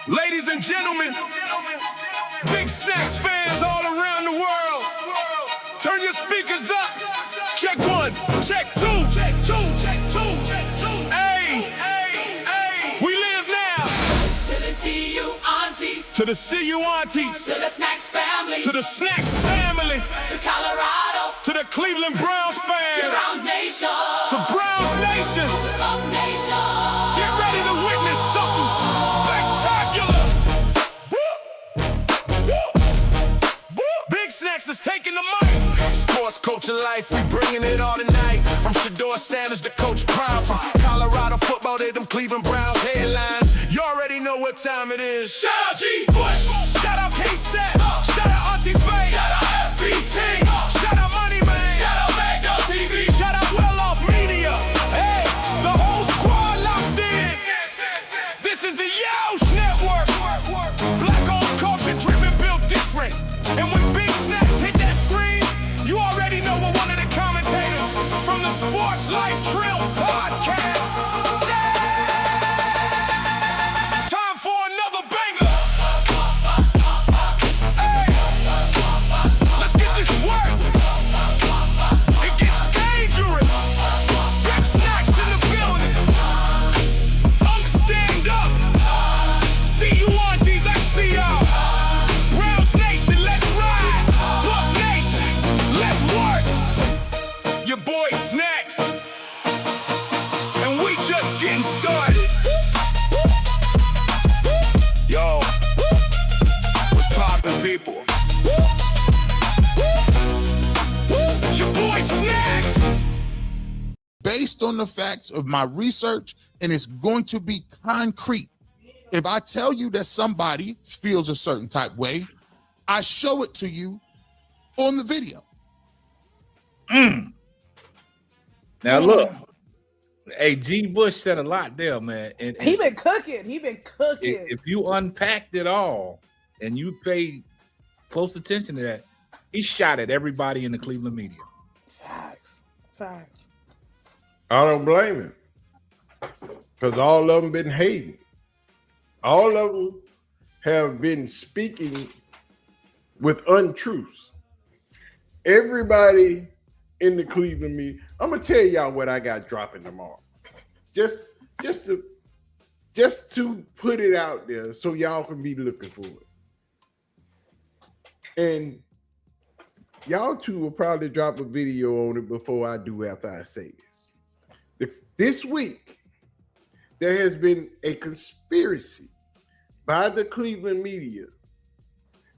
Ladies and gentlemen, Big Snacks fans all around the world, turn your speakers up. Check one, check two, check two, check two, check two. Hey, hey, hey, we live now. To the CU aunties, To the CU aunties, to the Snacks family, to the Snacks family, to Colorado, to the Cleveland Browns to fans, Browns Nation, to Browns Nation. to Buck Nation. Get ready to witness something spectacular. Big Snacks is taking the mic. Sports culture life, we bringing it all tonight. From Shedeur Traded to Coach Prime, from Colorado football to them Cleveland Browns headlines. You already know what time it is. Shout out G Bush, shout out K-Set, shout out Auntie Faye, shout out FBT, shout out Money Man, shout out Magno TV, shout out Well Off Media. Hey, the whole squad locked in. This is the Yosh Network. Black-owned culture driven, built different. And when Big Snacks hit that screen, you already know what one of the commentators from the Sports Life Trill podcast said. Time for another banger. Hey, let's get this work. It gets dangerous. Big Snacks in the building. Stand up. See you aunties, I see y'all. Browns Nation, let's ride. Buff Nation, let's work. Your boy Snacks, and we just getting started. Yo, what's poppin', people? Your boy Snacks. Based on the facts of my research, and it's going to be concrete. If I tell you that somebody feels a certain type way, I show it to you on the video. Now look, hey, G Bush said a lot there, man. And He been cooking. if you unpacked it all and you paid close attention to that, he shot at everybody in the Cleveland media. Facts. I don't blame him, because all of them been hating. All of them have been speaking with untruths. Everybody in the Cleveland media. I'm gonna tell y'all what I got dropping tomorrow. Just to put it out there so y'all can be looking for it. And y'all two will probably drop a video on it before I do after I say this. This week, there has been a conspiracy by the Cleveland media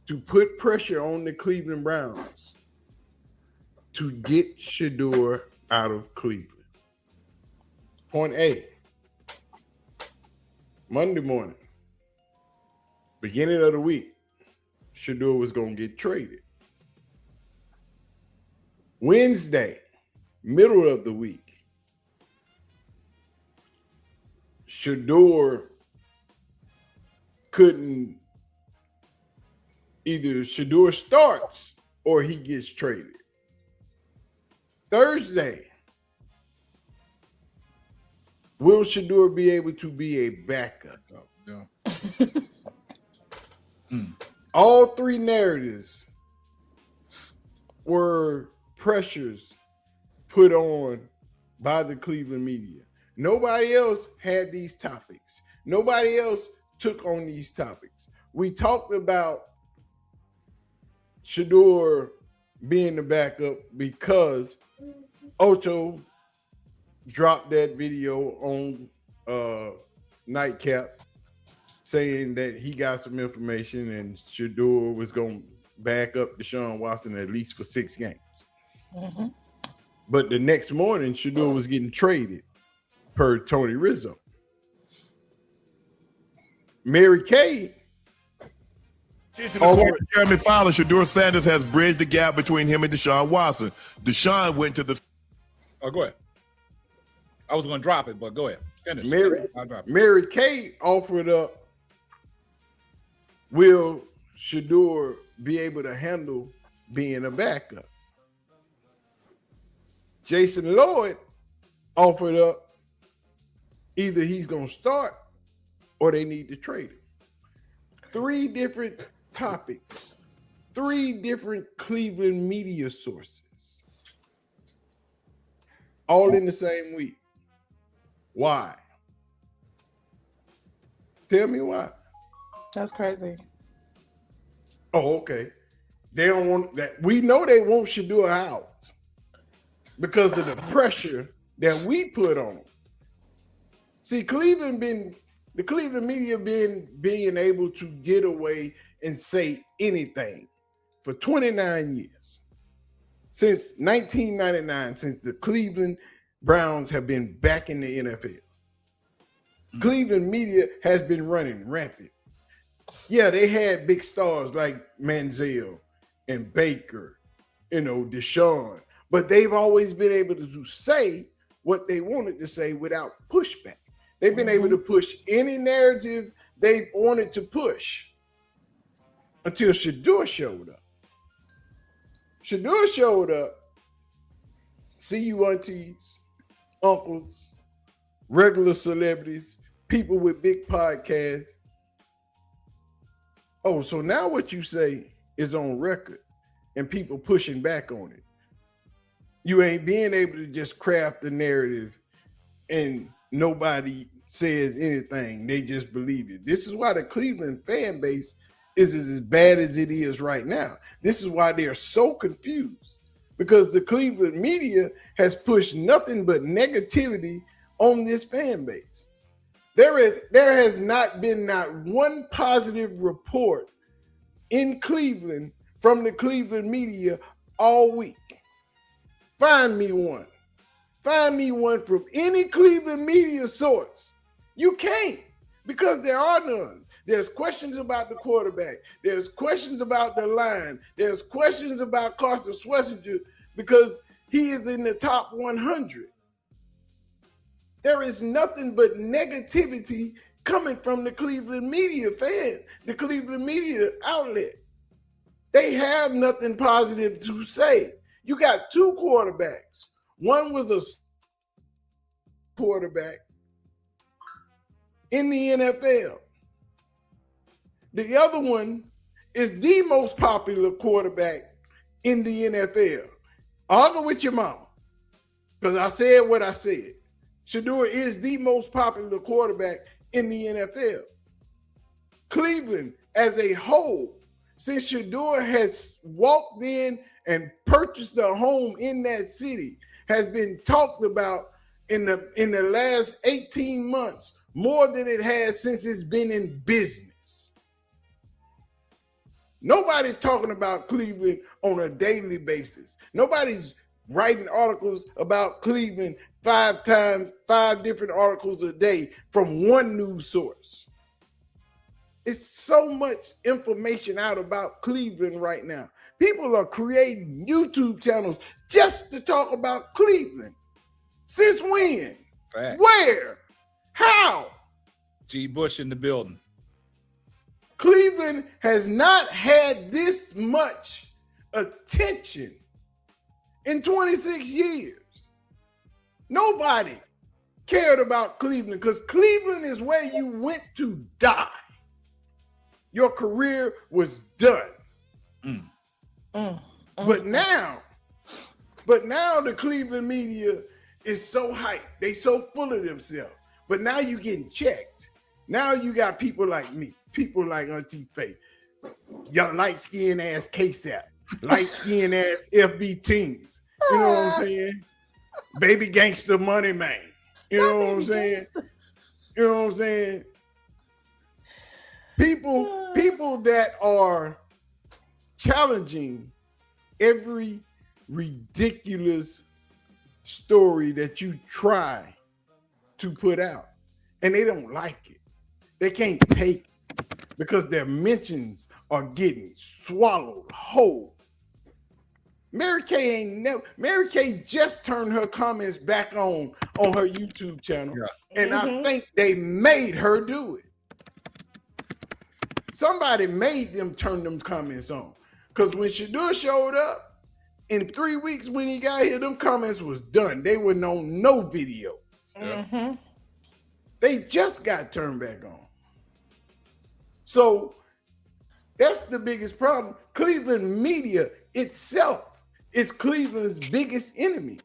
to put pressure on the Cleveland Browns to get Shedeur out of Cleveland. Point A, Monday morning, beginning of the week, Shedeur was going to get traded. Wednesday, middle of the week, Shedeur couldn't, either Shedeur starts or he gets traded. Thursday, will Shedeur be able to be a backup? All three narratives were pressures put on by the Cleveland media. Nobody else had these topics. Nobody else took on these topics. We talked about Shedeur being the backup because Ocho dropped that video on Nightcap saying that he got some information and Shedeur was going to back up Deshaun Watson at least for 6 games. Mm-hmm. But the next morning, Shedeur was getting traded per Tony Rizzo. Mary Kay. Jeremy Fowler, Shedeur Sanders has bridged the gap between him and Deshaun Watson. Deshaun went to the. Oh, go ahead. I was going to drop it, but go ahead. Finish. Mary Kay offered up, will Shedeur be able to handle being a backup? Jason Lloyd offered up, either he's going to start or they need to trade him. 3 different topics, 3 different Cleveland media sources, all in the same week. Why? Tell me why. That's crazy. Oh, okay. They don't want that. We know they want Shedeur out because of the pressure that we put on them. See, the Cleveland media being able to get away and say anything for 29 years. Since 1999, since the Cleveland Browns have been back in the NFL. Cleveland media has been running rampant. Yeah, they had big stars like Manziel and Baker, Deshaun, but they've always been able to say what they wanted to say without pushback. They've been able to push any narrative they wanted to push until Shedeur showed up. Shedeur showed up. See you aunties, uncles, regular celebrities, people with big podcasts. Oh, so now what you say is on record and people pushing back on it. You ain't being able to just craft the narrative and nobody says anything. They just believe it. This is why the Cleveland fan base is as bad as it is right now. This is why they are so confused, because the Cleveland media has pushed nothing but negativity on this fan base. There has not been not one positive report in Cleveland from the Cleveland media all week. Find me one. Find me one from any Cleveland media source. You can't, because there are none. There's questions about the quarterback. There's questions about the line. There's questions about Carson Schlesinger because he is in the top 100. There is nothing but negativity coming from the Cleveland media the Cleveland media outlet. They have nothing positive to say. You got 2 quarterbacks. One was a quarterback in the NFL. The other one is the most popular quarterback in the NFL. Argue with your mama, because I said what I said. Shedeur is the most popular quarterback in the NFL. Cleveland as a whole, since Shedeur has walked in and purchased a home in that city, has been talked about in the last 18 months more than it has since it's been in business. Nobody's talking about Cleveland on a daily basis. Nobody's writing articles about Cleveland 5 different articles a day from one news source. It's so much information out about Cleveland right now. People are creating YouTube channels just to talk about Cleveland. Since when? Fact. Where? How? G. Bush in the building. Cleveland has not had this much attention in 26 years. Nobody cared about Cleveland because Cleveland is where you went to die. Your career was done. But now the Cleveland media is so hyped. They so full of themselves. But now you getting checked. Now you got people like me, people like Auntie Faye, young light-skinned ass KSAP, light-skinned ass FB teens. You know what I'm saying? Baby gangster money man. You know what I'm saying? You know what I'm saying? People that are challenging every ridiculous story that you try to put out, and they don't like it. They can't take it because their mentions are getting swallowed whole. Mary Kay just turned her comments back on her YouTube channel, and I think they made her do it. Somebody made them turn them comments on, because when Shedeur showed up in 3 weeks when he got here, them comments was done. They were on no videos. They just got turned back on. So That's the biggest problem. Cleveland media itself is Cleveland's biggest enemy.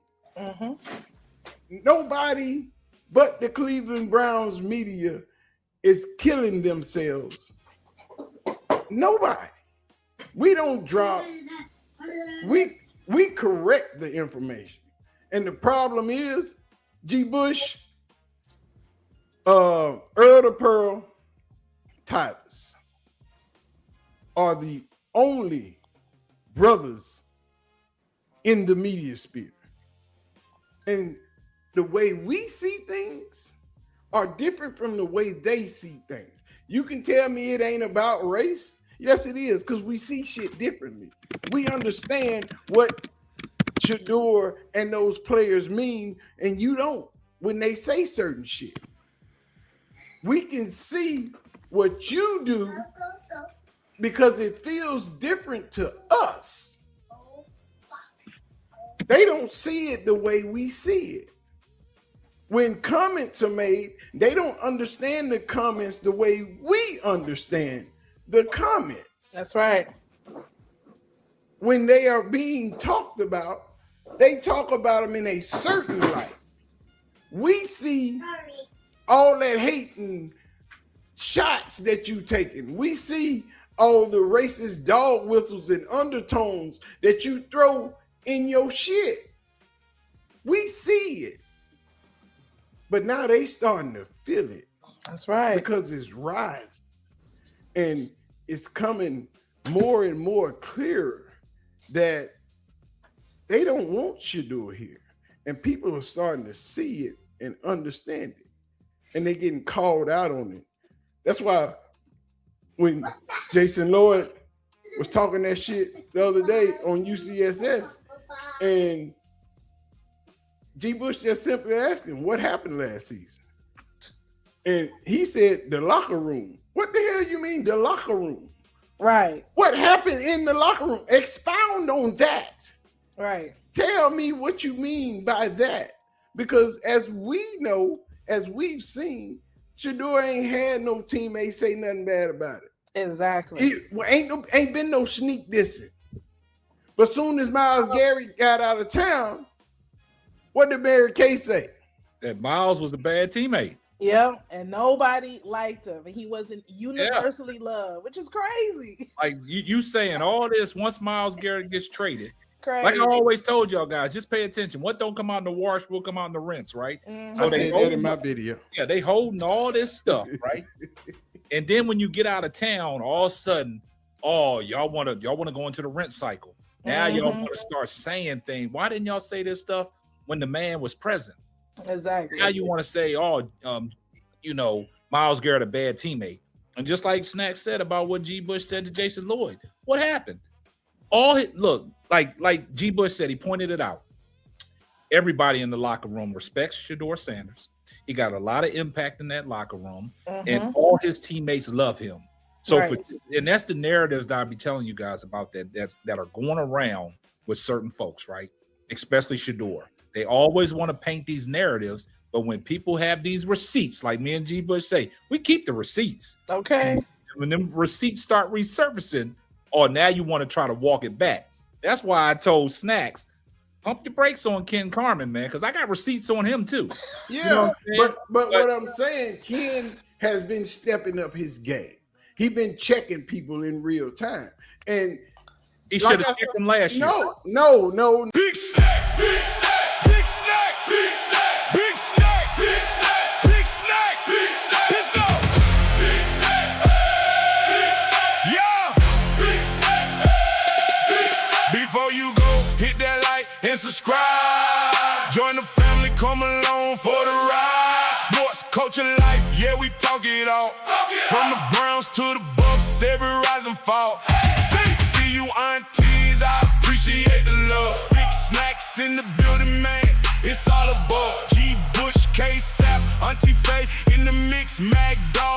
Nobody but the Cleveland Browns media is killing themselves. Nobody. We don't drop. We correct the information. And the problem is, G. Bush, Earl the Pearl, Titus are the only brothers in the media sphere. And the way we see things are different from the way they see things. You can tell me it ain't about race. Yes, it is, because we see shit differently. We understand what Shedeur and those players mean, and you don't when they say certain shit. We can see what you do because it feels different to us. They don't see it the way we see it. When comments are made, they don't understand the comments the way we understand the comments. That's right. When they are being talked about, they talk about them in a certain light. We see all that hate and shots that you taking. We see all the racist dog whistles and undertones that you throw in your shit. We see it. But now they starting to feel it. That's right. Because it's rising. And it's coming more and more clearer that they don't want Shedeur here. And people are starting to see it and understand it. And they're getting called out on it. That's why when Jason Lloyd was talking that shit the other day on UCSS, and G. Bush just simply asked him, what happened last season? And he said, the locker room. What the hell you mean, the locker room? Right. What happened in the locker room? Expound on that. Right. Tell me what you mean by that. Because as we know, as we've seen, Shedeur ain't had no teammate say nothing bad about it. Exactly. Ain't been no sneak dissing. But soon as Myles Garrett got out of town, what did Mary Kay say? That Miles was a bad teammate. Yep. And nobody liked him. And he wasn't universally loved, which is crazy. Like you saying all this once Myles Garrett gets traded. Crazy. Like I always told y'all guys, just pay attention. What don't come out in the wash will come out in the rinse, right? So they said that in my video. Yeah, they holding all this stuff, right? And then when you get out of town, all of a sudden, oh, y'all want to go into the rent cycle. Now y'all want to start saying things. Why didn't y'all say this stuff when the man was present? Exactly. Now you want to say, oh, Myles Garrett a bad teammate. And just like Snack said about what G. Bush said to Jason Lloyd, what happened? Like G. Bush said, he pointed it out. Everybody in the locker room respects Shedeur Sanders. He got a lot of impact in that locker room, and all his teammates love him. So, and that's the narratives that I'll be telling you guys about that are going around with certain folks, right? Especially Shedeur. They always want to paint these narratives, but when people have these receipts, like me and G. Bush say, we keep the receipts. Okay. And when them receipts start resurfacing, now you want to try to walk it back. That's why I told Snacks, pump your brakes on Ken Carman, man, because I got receipts on him too. Yeah, you know but what I'm saying, Ken has been stepping up his game. He's been checking people in real time. And he should have checked them last year. No. Big snacks, big snacks, big snacks, big snacks, big snacks, big snacks, big snacks, big snacks. Let's go. Big snacks, big snacks, yeah. Big snacks, big snacks. Before you go, hit that like and subscribe. Join the family, come along for the ride. Sports, culture, life, yeah, we talk it all. From the Browns to the Buffs, every rise and fall. See you aunties, I appreciate the love. Big snacks in the building, man, it's all above. G. Bush, K-Sap, Auntie Faye in the mix, Mag Dog.